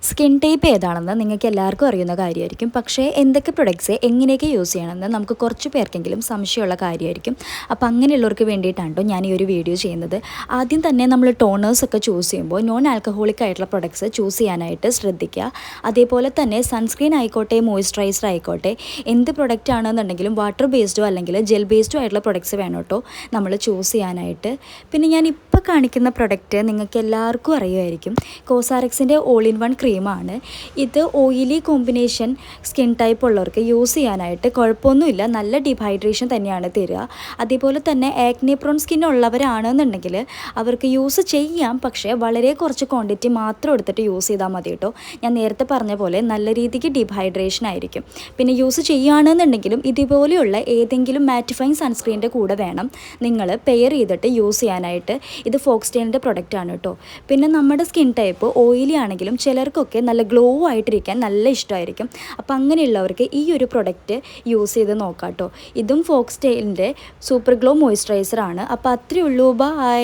Skin type ഏതാണെന്ന് നിങ്ങൾക്ക് എല്ലാവർക്കും അറിയുന്ന കാര്യമായിരിക്കും. പക്ഷേ എന്തൊക്കെ പ്രൊഡക്ട്സ് എങ്ങനെയൊക്കെ യൂസ് ചെയ്യണമെന്ന് നമുക്ക് കുറച്ച് പേർക്കെങ്കിലും സംശയമുള്ള കാര്യമായിരിക്കും. അപ്പോൾ അങ്ങനെയുള്ളവർക്ക് വേണ്ടിയിട്ടാണ് ഞാൻ ഈ ഒരു വീഡിയോ ചെയ്യുന്നത്. ആദ്യം തന്നെ നമ്മൾ ടോണേഴ്സൊക്കെ ചൂസ് ചെയ്യുമ്പോൾ നോൺ ആൽക്കഹോളിക് ആയിട്ടുള്ള പ്രൊഡക്ട്സ് ചൂസ് ചെയ്യാനായിട്ട് ശ്രദ്ധിക്കുക. അതേപോലെ തന്നെ സൺസ്ക്രീൻ ആയിക്കോട്ടെ, മോയ്സ്ചറൈസർ ആയിക്കോട്ടെ, എന്ത് പ്രൊഡക്റ്റ് ആണെന്നുണ്ടെങ്കിലും വാട്ടർ ബേസ്ഡോ അല്ലെങ്കിൽ ജെൽ ബേസ്ഡോ ആയിട്ടുള്ള പ്രൊഡക്ട്സ് വേണം കേട്ടോ നമ്മൾ ചൂസ് ചെയ്യാനായിട്ട്. പിന്നെ ഞാൻ ഇപ്പോൾ കാണിക്കുന്ന പ്രൊഡക്റ്റ് നിങ്ങൾക്ക് എല്ലാവർക്കും അറിയുമായിരിക്കും. കോസാറെക്സിൻ്റെ ഓൾ ഇൻ വൺ ക്രീമാണ്. ഇത് ഓയിലി കോമ്പിനേഷൻ സ്കിൻ ടൈപ്പ് ഉള്ളവർക്ക് യൂസ് ചെയ്യാനായിട്ട് കുഴപ്പമൊന്നുമില്ല. നല്ല ഡീഹൈഡ്രേഷൻ തന്നെയാണ് തരിക. അതേപോലെ തന്നെ ആക്നെ പ്രോൺ സ്കിൻ ഉള്ളവരാണെന്നുണ്ടെങ്കിൽ അവർക്ക് യൂസ് ചെയ്യാം, പക്ഷേ വളരെ കുറച്ച് ക്വാണ്ടിറ്റി മാത്രം എടുത്തിട്ട് യൂസ് ചെയ്താൽ മതി കേട്ടോ. ഞാൻ നേരത്തെ പറഞ്ഞ പോലെ നല്ല രീതിക്ക് ഡീഹൈഡ്രേഷൻ ആയിരിക്കും. പിന്നെ യൂസ് ചെയ്യുകയാണെന്നുണ്ടെങ്കിലും ഇതുപോലെയുള്ള ഏതെങ്കിലും മാറ്റിഫൈങ് സൺസ്ക്രീനിൻ്റെ കൂടെ വേണം നിങ്ങൾ പെയർ ചെയ്തിട്ട് യൂസ് ചെയ്യാനായിട്ട്. ഇത് ഫോക്സ്റ്റൈലിൻ്റെ പ്രൊഡക്റ്റാണ് കേട്ടോ. പിന്നെ നമ്മുടെ സ്കിൻ ടൈപ്പ് ഓയിലി ആണെങ്കിലും ചിലർക്കൊക്കെ നല്ല ഗ്ലോ ആയിട്ടിരിക്കാൻ നല്ല ഇഷ്ടമായിരിക്കും. അപ്പോൾ അങ്ങനെയുള്ളവർക്ക് ഈ ഒരു പ്രൊഡക്റ്റ് യൂസ് ചെയ്ത് നോക്കാം കേട്ടോ. ഇതും ഫോക്സ്റ്റൈലിൻ്റെ സൂപ്പർ ഗ്ലോ മോയ്സ്ചറൈസറാണ്. അപ്പോൾ അത്രയേ ഉള്ളൂ. ബൈ.